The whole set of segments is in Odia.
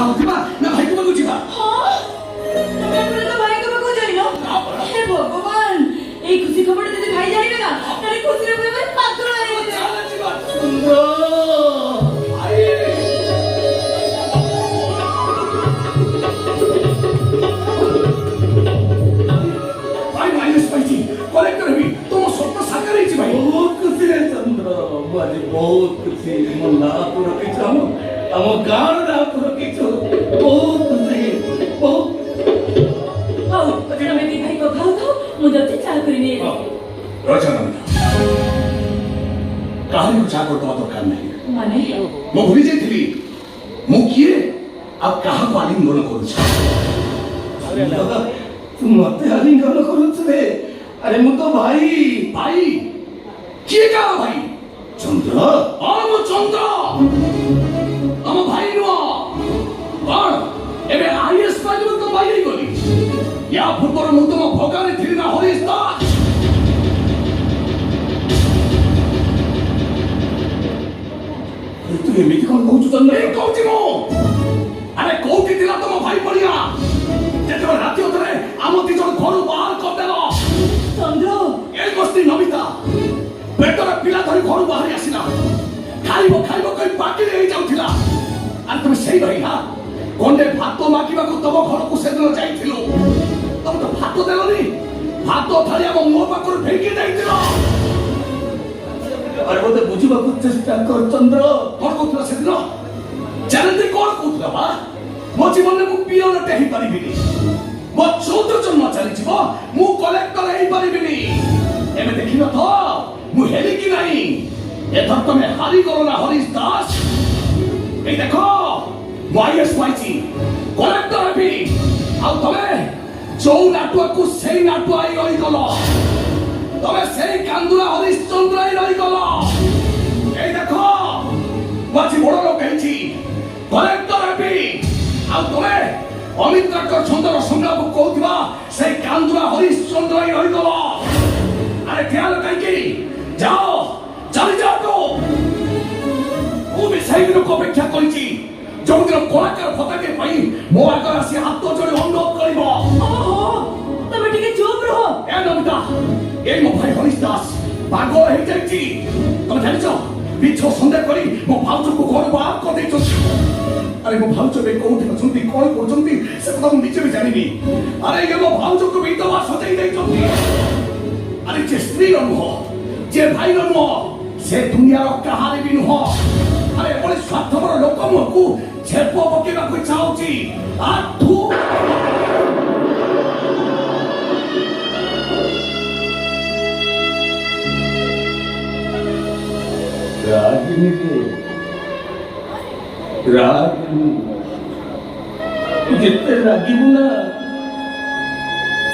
କଥା ହଉଥିବା ନା ଭାଇ ପାଖକୁ ଯିବା? ହଁ ତମେ ତ ଭାଇ ପାଖକୁ ଯାଇନ? ହେ ଭଗବାନ, এই খুশি খবরটা যদি ভাই জানিবে না তাহলে খুশির উপরে ভাই পাগল হয়ে যাবে। ଚାଲ ଯିବା। ସୁନ୍ଦର ଭାଇ ଭାଇ ମାଇନସ୍ ପାଇଛି। କଲେକ୍ଟର ହେବି। ତମ ସ୍ୱପ୍ନ ସାକାର ହେଇଛି ଭାଇ। ବହୁତ ଖୁସି ରେ ଚନ୍ଦ୍ର, ମୁଁ ଆଜି ବହୁତ ଖୁସି। ମୋ ନାଁ ତୁ ରଖିଛ, ଆମ ଗାଁର ନାଁ ତୁ ରଖିଛ। ବହୁତ ଖୁସି, ବହୁତ। ହଉ ତମେ ଦି ଭାଇ କଥା ହଉ, ମୁଁ ଯାଉଛି ଚା କରି ନେଇ ଆସିବି। ରଜନନ୍ଦନ କାହାରିକୁ ଚା କରିଦେବା ଦରକାର ନାହିଁ। ମାନେ ମୁଁ ଭୁଲି ଯାଇଥିଲି ମୁଁ କିଏ ଆଉ କାହାକୁ ଆଲିଙ୍ଗନ କରୁଛି। ତୁ ମତେ ଆଲିଙ୍ଗନ କରୁଛୁ ରେ? ଆରେ ମୁଁ ତ ଭାଇ। ଭାଇ କିଏ କାହାର ଭାଇ? ଚନ୍ଦ୍ର। ହଁ ମୁଁ ଚନ୍ଦ୍ର, ତମ ଭାଇ ନୁହଁ। କଣ ଏବେ ଆଇଏସ୍ ପାଇଯିବ ତ ଭାଇ ହେଇଗଲି? ୟା ପୂର୍ବରୁ ମୁଁ ତମ ଭଗାରେ ଥିଲି ନା ହରିଶ ଦାସ? ତୁ ଏମିତି କଣ କହୁଛୁ ଚନ୍ଦ୍ର? এই কৌছি মো আরে কোউটি দিলা তম ভাই পড়িয়া যেতবে রাতি অধরে আম দুজন ঘরু বাহার করদেল। চন্দ্র এই গোষ্ঠী নমিতা পেটরে পিলা ধরি ঘরু বাহারি আসিলা। খাইব খাইব কই বাকি রয়ে যাউথিলা। আর তুমি সেই ভাই না গন্ডে ভাত মাগিবাকু তম ঘরকু সেদিন যাইছিল। তবে তো ভাত দেলনি, ভাত থালি আম মো পাখରୁ ফেঁকি ଦେଇଥିଲ। আরে মতে বুঝিବାକୁ চেষ্টা কর চন্দ্র। କଣ କହୁଥିଲା ସେଦିନ? ଜାଣନ୍ତି କଣ କହୁଥିଲା ବା? ମୋ ଜୀବନରେ ମୁଁ ପିଅନଟେ ହେଇପାରିବିନି। ମୋ 14 ଜନ୍ମ ଚାଲିଯିବ ମୁଁ କଲେକ୍ଟର ହେଇପାରିବିନି। ଏବେ ଦେଖିଲ ତ ମୁଁ ହେଲି କି ନାହିଁ? ଏଥର ତମେ ହାରିଗଲ ନା ହରିଶ ଦାସ। এই দেখো ମୁଁ ଆଇଏସ୍ ପାଇଛି, କଲେକ୍ଟର ହେବି। ଆଉ ତମେ ଯୋଉ ନାଟୁଆକୁ ସେଇ ନାଟୁଆ ହେଇ ରହିଗଲ। ତମେ ସେଇ କାନ୍ଦୁରା ହରିଶ୍ଚନ୍ଦ୍ର ହେଇ ରହିଗଲ। এই দেখো ମୁଁ ଆଜି ବଡ ଲୋକ ହେଇଛି, କଲେକ୍ଟର ହେବି। ଆଉ ତମେ ଅମିତ୍ରାଙ୍କ ଛନ୍ଦର ସଂଗ୍ରାମକୁ କହୁଥିବା ସେଇ କାନ୍ଦୁରା ହରିଶ୍ଚନ୍ଦ୍ର ହେଇ ରହିଗଲ। ଆରେ ଠିଆ ହେଲ କାହିଁକି? ଯାଅ ଚାଲିଯାଅ ତ। ମୁଁ ବି ସେଇ ଦିନକୁ ଅପେକ୍ଷା କରିଛି ଯୋଉଦିନ କଳାକାର ପତାକା ପାଇଁ ମୋ ଆଗରେ ଆସି ହାତ ଯୋଡ଼ି ଅନୁରୋଧ କରିବ। ଓହୋ ତମେ ଟିକେ ଚୁପ୍ ରହ। ଏ ନମିତା, এই ମୋ ଭାଇ ହରିଶ ଦାସ ପାଗଳ ହେଇଯାଇଛି। ତମେ ଜାଣିଛ ମିଛ ସନ୍ଦେହ କରି ମୋ ଭାଉଜକୁ ଘରୁ ବାହାର କରିଦେଇଛନ୍ତି। ଆରେ ମୋ ଭାଉଜ ଏବେ କୋଉଠି ଅଛନ୍ତି, କଣ କରୁଛନ୍ତି ସେ କଥା ମୁଁ ନିଜେ ବି ଜାଣିନି। ଆରେ ଇଏ ମୋ ଭାଉଜକୁ ବିଧବା ସଜାଇ ଦେଇଛନ୍ତି। ଆରେ ଯେ ସ୍ତ୍ରୀର ନୁହଁ, ଯେ ଭାଇର ନୁହଁ, ସେ ଦୁନିଆର କାହାରି ବି ନୁହଁ। ଆରେ ଏଭଳି ସ୍ୱାର୍ଥପର ଲୋକ ମୁହଁକୁ ଛେପ ପକେଇବାକୁ ଇଚ୍ଛା ହଉଛି। ଆଠୁ রাগিনী রে, রাগিনী। যেতে রাগিবু না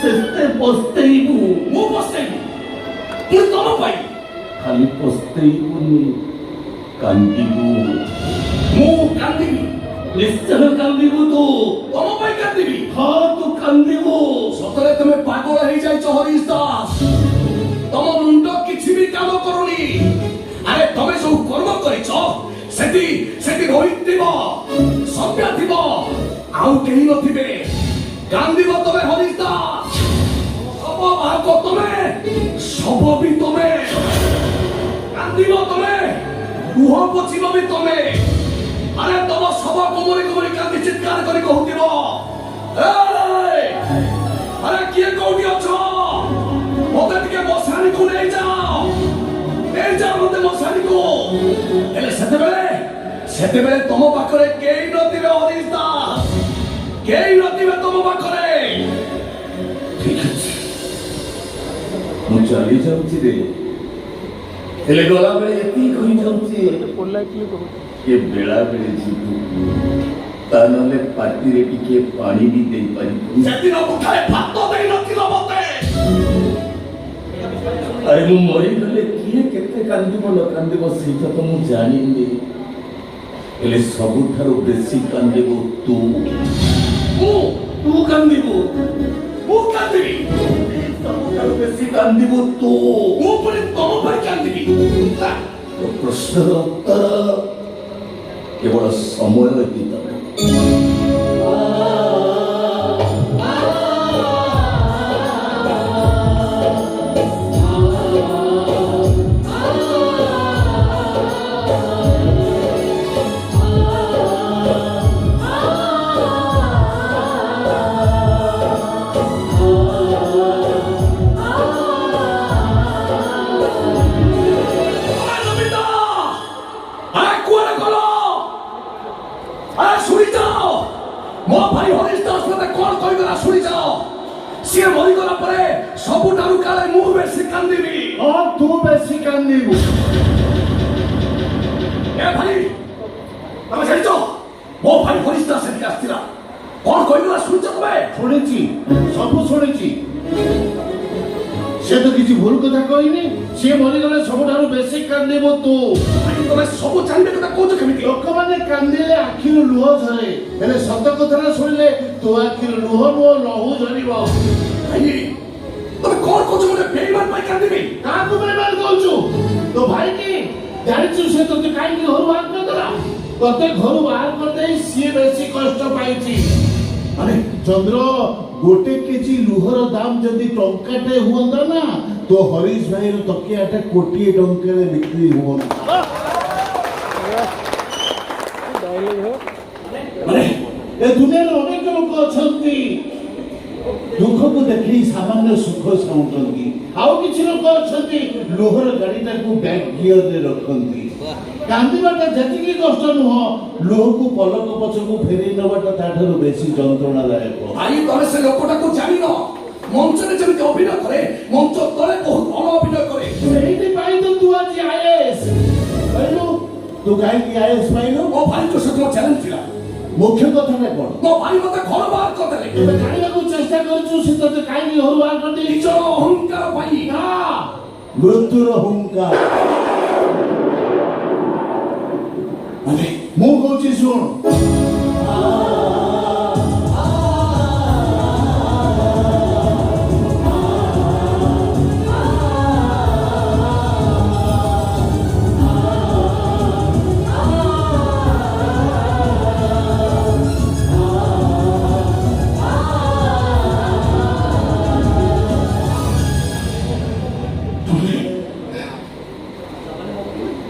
সেতে পস্তেইবু। ମୁଁ ବସେଇବି ପୁଣି ତମ ପାଇଁ। খালি পস্তেইবুনি, কান্দিবু। ମୁଁ କାନ୍ଦିବି, নিশ্চয় কান্দিবু তো। ତମ ପାଇଁ କାନ୍ଦିବି। হ্যাঁ তু কান্দিবু। ସତରେ ତମେ ପାଗଳ ହେଇଯାଇଛ ହରିଶ ଦାସ। ତମ ମୁଣ୍ଡ କିଛି ବି କାମ କରୁନି। ଆରେ ତମେ ସବୁ କର୍ମ କରିଛ ସେଠି ସେଠି ରୋହିତ ଥିବ, ସଭ୍ୟା ଥିବ, ଆଉ କେହି ନଥିବେ। କାନ୍ଦିବ ତମେ ହରିଶ ଦାସ। ଶବ ବାହକ ତମେ, ଶବ ବି ତମେ। କାନ୍ଦିବ ତମେ, ଲୁହ ପୋଛିବ ବି ତମେ। ଆରେ ତମ ଶବ କୋମରି କୋମରି କାନ୍ଦି ଚିତ୍କାର କରି କହୁଥିବ, "ଏଇ! ଆରେ କିଏ କୋଉଠି ଅଛ? ମତେ ଟିକେ ମଶାଣିକୁ ନେଇଯାଅ, ନେଇଯାଅ ମତେ ମଶାଣିକୁ।" ହେଲେ ସେତେବେଳେ ତମ ପାଖରେ କେହି ନଥିବେ ହରିଶ ଦାସ, କେହି ନଥିବେ ତମ ପାଖରେ। ঠিক আছে, ମୁଁ ଚାଲି ଯାଉଛି ରେ। ହେଲେ ଗଲାବେଳେ ଏତିକି କହି ଯାଉଛି, ଏ ବେଳାବେଳେ ଯିବୁ, ତା ନହେଲେ ପାଟିରେ ଟିକେ ପାଣି ବି ଦେଇପାରିବୁ। ସେଦିନ ମୁଠାଏ ଭାତ ଦେଇ ନଥିଲ ମତେ। ଆରେ ମୁଁ ମରିଗଲେ କିଏ କେତେ କାନ୍ଦିବ ନ କାନ୍ଦିବ ସେଇଟା ତ ମୁଁ ଜାଣିନି। ହେଲେ ସବୁଠାରୁ ବେଶୀ କାନ୍ଦିବୁ ତୁ। ତୁ କାନ୍ଦିବୁ, ମୁଁ କାନ୍ଦିବି। ସବୁଠାରୁ ବେଶୀ କାନ୍ଦିବୁ ତୁ। ମୁଁ ପୁଣି ତମ ପାଇଁ କାନ୍ଦିବି। ତୋ ପ୍ରଶ୍ନର ଉତ୍ତର କେବଳ ସମୟ ହିଁ ଦେବ। ଯାଅ ମୋ ଭାଇ ହରିଶ ଦାସ ମତେ କଣ କହିଗଲା ଶୁଣି ଯାଅ ସିଏ ମରିଗଲା ପରେ ସବୁଠାରୁ କାଳେ ମୁଁ ବେଶୀ କାନ୍ଦିବି ତୁ ବେଶୀ କାନ୍ଦିବୁ ଏ ଭାଇ ତମେ ଜାଣିଛ ମୋ ଭାଇ ହରିଶ ଦାସ ସେଠି ଆସିଥିଲା କଣ କହିଗଲା ଶୁଣିଛ ତମେ ଶୁଣିଛି ସବୁ ଶୁଣିଛି ସେ ତ କିଛି ଭୁଲ କଥା କହିନି ସିଏ ମରିଗଲେ ସବୁଠାରୁ ବେଶୀ କାନ୍ଦିବୁ ତୁ ଭାଇ ତମେ ସବୁ ଜାଣିବେ କଥା କହୁଛ କେମିତି ଲୋକମାନେ କାନ୍ଦିଲେ ଆଖିରୁ ଲୁହ ଝରେ ହେଲେ ସତ କଥାଟା ଶୁଣିଲେ ତୋ ଆଖିରୁ ଲୁହ ଲହୁ ଝରିବ ଭାଇ ତମେ କଣ କହୁଛ ଗୋଟେ ବେଇମାନ ପାଇଁ କାନ୍ଦିବି କାହାକୁ ବେଇମାନ କହୁଛୁ ତୋ ଭାଇ କି ଜାଣିଛୁ ସେ ତୋତେ କାହିଁକି ଘରୁ ବାହାର କରିଦେଲା ତୋତେ ଘରୁ ବାହାର କରିଦେଇ ସିଏ ବେଶୀ କଷ୍ଟ ପାଇଛି ମାନେ ଚନ୍ଦ୍ର ଗୋଟେ କେଜି ଲୁହର ଦାମ ଯଦି ଟଙ୍କାଟେ ହୁଅନ୍ତା ନା ତ ହରିଶ ଭାଇର ତକିଆଟା କୋଟିଏ ଟଙ୍କାରେ ବିକ୍ରି ହୁଅନ୍ତା ମାନେ ଏ ଦୁନିଆରେ ଅନେକ ଲୋକ ଅଛନ୍ତି ଦୁଃଖକୁ ଦେଖି ସାମାନ୍ୟ ସୁଖ ଚାହୁଁଛନ୍ତି ଆଉ କିଛି ଲୋକ ଅଛନ୍ତି ଲୁହର ଗାଡିଟାକୁ ବ୍ୟାକ୍ ଗିଅରରେ ରଖନ୍ତି କାନ୍ଦିବାଟା ଯେତିକି କଷ୍ଟ ନୁହଁ ଲୁହକୁ ପଲକ ପଛକୁ ଫେରେଇ ନେବାଟା ତାଠାରୁ ବେଶୀ ଯନ୍ତ୍ରଣାଦାୟକ ଭାଇ ତମେ ସେ ଲୋକଟାକୁ ଜାଣିନ ମଞ୍ଚରେ ଯେମିତି ଅଭିନୟ କରେ ମଞ୍ଚ ତଳେ ବହୁତ ଭଲ ଅଭିନୟ କରେ ସେଇଥିପାଇଁ ତ ତୁ ଆଜି ଆଇଏଏସ୍ କହିଲୁ ତୁ କାହିଁକି ଆଇଏଏସ୍ ପାଇଲୁ ମୋ ଭାଇଙ୍କ ସହିତ ଚ୍ୟାଲେଞ୍ଜ ଥିଲା ମୁଖ୍ୟ କଥାଟା କଣ ମୋ ଭାଇ ମତେ ଘର ବାହାର କରିଦେଲେ ତୁ ଜାଣିବାକୁ ଚେଷ୍ଟା କରୁଛୁ ସେ ତତେ କାହିଁକି ଘରୁ ବାହାର କରିଦେଇ ନିଜର ଅହଙ୍କାର ପାଇଁ ମୃତ୍ୟୁର ହୁଙ୍କାର ମାନେ ମୁଁ କହୁଛି ଶୁଣ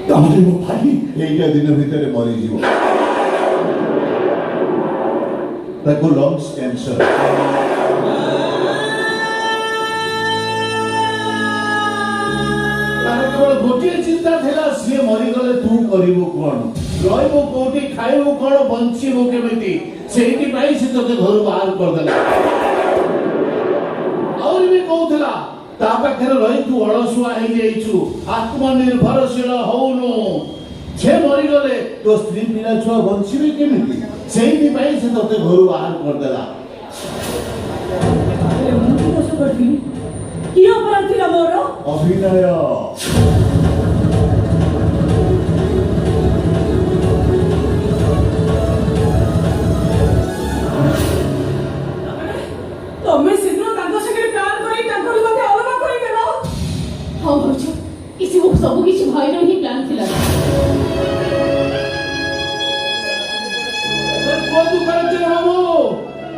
ତାମାନେ ମୋ ଭାଇ ଏଇଟା ଦିନ ଭିତରେ ମରିଯିବ ତାକୁ ଲଙ୍ଗସ୍ କ୍ୟାନ୍ସର ତାର କେବଳ ଗୋଟିଏ ଚିନ୍ତା ଥିଲା ସିଏ ମରିଗଲେ ତୁ କରିବୁ କଣ ରହିବୁ କୋଉଠି ଖାଇବୁ କଣ ବଞ୍ଚିବୁ କେମିତି ସେଇଥିପାଇଁ ସେ ତତେ ଘରୁ ବାହାର କରିଦେଲା ଆହୁରି ବି କହୁଥିଲା ତା ପାଖରେ ରହି ତୁ ଅଳସୁଆ ହେଇଯାଇଛୁ ଆତ୍ମନିର୍ଭରଶୀଳ ହଉନୁ ସେ ମରିଗଲେ ତୋ ସ୍ତ୍ରୀ ପିଲା ଛୁଆ ବଞ୍ଚିବେ କେମିତି ସେଇଥିପାଇଁ ସେ ତତେ ଘରୁ ବାହାର କରିଦେଲା কি অপরাধ ছিল মোর অভিনয় ତମେ ସେଦିନ ତାଙ୍କ ସାଙ୍ଗରେ ପ୍ଲାନ କରି ତାଙ୍କର ମତେ ଅଲଗା କରିଦେଲ ହଁ ଭାଉଜ ସବୁ କିଛି ଭାଇର ହିଁ ପ୍ଲାନ୍ ଥିଲା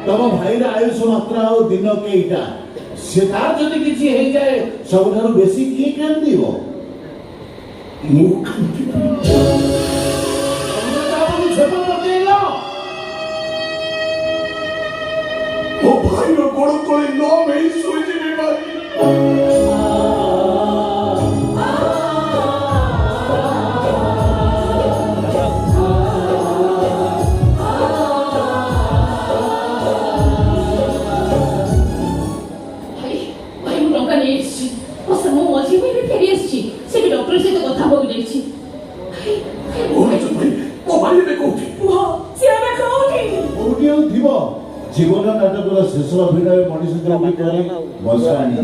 ତମ ଭାଇର ଆୟୁଷ ମାତ୍ରା ଆଉ ଦିନ କେଇଟା ସେ ତାର ଯଦି କିଛି ହେଇଯାଏ ସବୁଠାରୁ ବେଶୀ କିଏ କାନ୍ଦିବ ମୁଁ କାନ୍ଦିବି ମୋ ଭାଇର ଗୋଡ଼ ତଳେ ନ ନେଇ ଶୋଇଯିବି ଭାଇ জীবন নাটকর শেষ অভিনয় মনীষ যোগী করে বসানি